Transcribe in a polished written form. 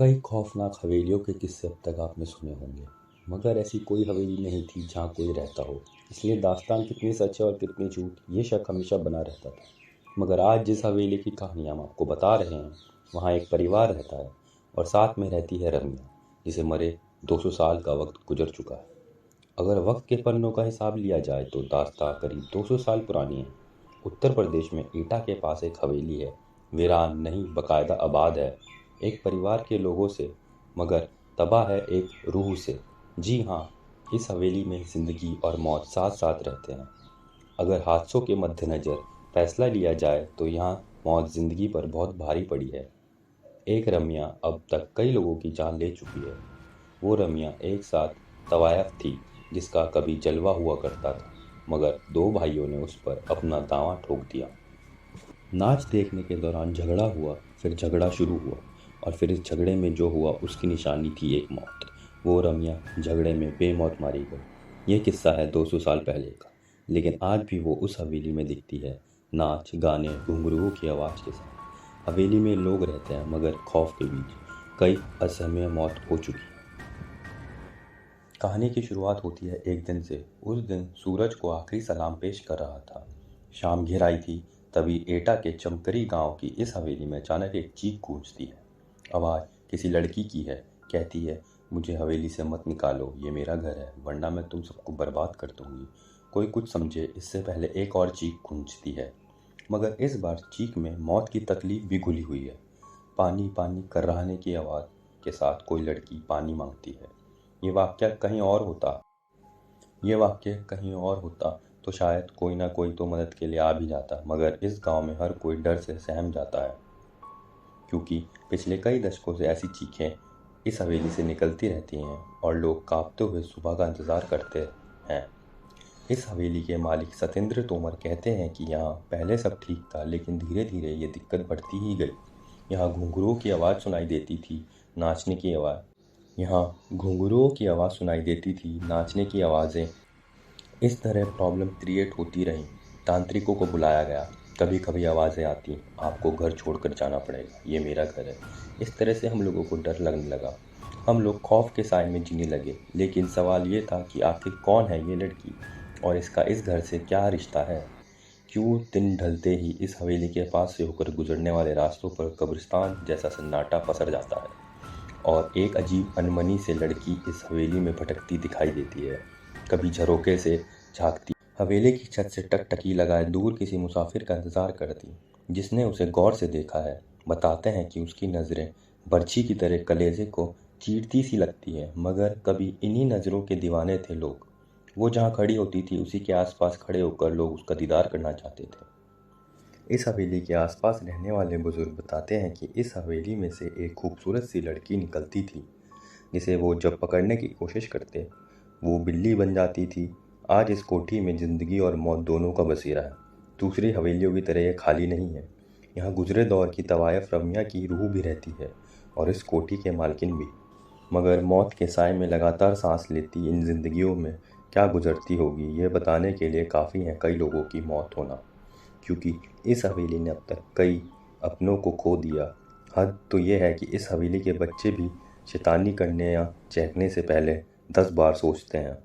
कई खौफनाक हवेलियों के किस्से अब तक आपने सुने होंगे, मगर ऐसी कोई हवेली नहीं थी जहाँ कोई रहता हो। इसलिए दास्तान कितनी सच है और कितनी झूठ, ये शक हमेशा बना रहता था। मगर आज जिस हवेली की कहानी हम आपको बता रहे हैं, वहाँ एक परिवार रहता है और साथ में रहती है रम्या, जिसे मरे 200 साल का वक्त गुजर चुका है। अगर वक्त के पन्नों का हिसाब लिया जाए तो दास्तां करीब 200 साल पुरानी है। उत्तर प्रदेश में एटा के पास एक हवेली है। वीरान नहीं, बकायदा आबाद है, एक परिवार के लोगों से, मगर तबाह है एक रूह से। जी हाँ, इस हवेली में जिंदगी और मौत साथ साथ रहते हैं। अगर हादसों के मद्देनज़र फैसला लिया जाए तो यहाँ मौत जिंदगी पर बहुत भारी पड़ी है। एक रम्या अब तक कई लोगों की जान ले चुकी है। वो रम्या एक साथ तवायफ थी, जिसका कभी जलवा हुआ करता था, मगर दो भाइयों ने उस पर अपना दांव ठोक दिया। नाच देखने के दौरान झगड़ा हुआ, फिर झगड़ा शुरू हुआ, और फिर इस झगड़े में जो हुआ उसकी निशानी थी एक मौत। वो रम्या झगड़े में बेमौत मारी गई। ये किस्सा है 200 साल पहले का, लेकिन आज भी वो उस हवेली में दिखती है, नाच गाने घुंघरुओं की आवाज़ के साथ। हवेली में लोग रहते हैं, मगर खौफ के बीच। कई असहनीय मौत हो चुकी है। कहानी की शुरुआत होती है एक दिन से। उस दिन सूरज को आखिरी सलाम पेश कर रहा था। शाम घिर आई थी, तभी एटा के चमकरी गांव की इस हवेली में अचानक एक चीख गूंजती है। आवाज़ किसी लड़की की है। कहती है, मुझे हवेली से मत निकालो, ये मेरा घर है, वरना मैं तुम सबको बर्बाद कर दूंगी। कोई कुछ समझे इससे पहले एक और चीख गूंजती है, मगर इस बार चीख में मौत की तकलीफ भी घुली हुई है। पानी पानी कर्राहने की आवाज़ के साथ कोई लड़की पानी मांगती है। ये वाक्य कहीं और होता ये वाक्य कहीं और होता तो शायद कोई ना कोई तो मदद के लिए आ भी जाता, मगर इस गांव में हर कोई डर से सहम जाता है, क्योंकि पिछले कई दशकों से ऐसी चीखें इस हवेली से निकलती रहती हैं और लोग कांपते हुए सुबह का इंतज़ार करते हैं। इस हवेली के मालिक सत्येंद्र तोमर कहते हैं कि यहाँ पहले सब ठीक था, लेकिन धीरे धीरे ये दिक्कत बढ़ती ही गई। यहाँ घुंघरुओं की आवाज़ सुनाई देती थी, नाचने की आवाज़ यहाँ घुंघरुओं की आवाज़ सुनाई देती थी, नाचने की आवाज़ें। इस तरह प्रॉब्लम क्रिएट होती रहीं। तांत्रिकों को बुलाया गया। कभी कभी आवाज़ें आती, आपको घर छोड़कर जाना पड़ेगा, ये मेरा घर है। इस तरह से हम लोगों को डर लगने लगा। हम लोग खौफ के साए में जीने लगे। लेकिन सवाल ये था कि आखिर कौन है ये लड़की और इसका इस घर से क्या रिश्ता है। क्यों दिन ढलते ही इस हवेली के पास से होकर गुजरने वाले रास्तों पर कब्रिस्तान जैसा सन्नाटा पसर जाता है, और एक अजीब अनमनी से लड़की इस हवेली में भटकती दिखाई देती है। कभी झरोके से झांकती, हवेली की छत से टकटकी लगाए दूर किसी मुसाफिर का इंतजार करती, जिसने उसे गौर से देखा है। बताते हैं कि उसकी नज़रें बर्छी की तरह कलेजे को चीरती सी लगती है, मगर कभी इन्हीं नज़रों के दीवाने थे लोग। वो जहाँ खड़ी होती थी उसी के आसपास खड़े होकर लोग उसका दीदार करना चाहते थे। इस हवेली के आसपास रहने वाले बुजुर्ग बताते हैं कि इस हवेली में से एक खूबसूरत सी लड़की निकलती थी, जिसे वो जब पकड़ने की कोशिश करते वो बिल्ली बन जाती थी। आज इस कोठी में ज़िंदगी और मौत दोनों का बसेरा है। दूसरी हवेलियों की तरह ये खाली नहीं है। यहाँ गुजरे दौर की तवायफ रम्या की रूह भी रहती है, और इस कोठी के मालकिन भी। मगर मौत के साए में लगातार सांस लेती इन जिंदगियों में क्या गुजरती होगी, ये बताने के लिए काफ़ी है कई लोगों की मौत होना, क्योंकि इस हवेली ने अब तक कई अपनों को खो दिया। हद तो ये है कि इस हवेली के बच्चे भी शैतानी करने या चहकने से पहले 10 बार सोचते हैं।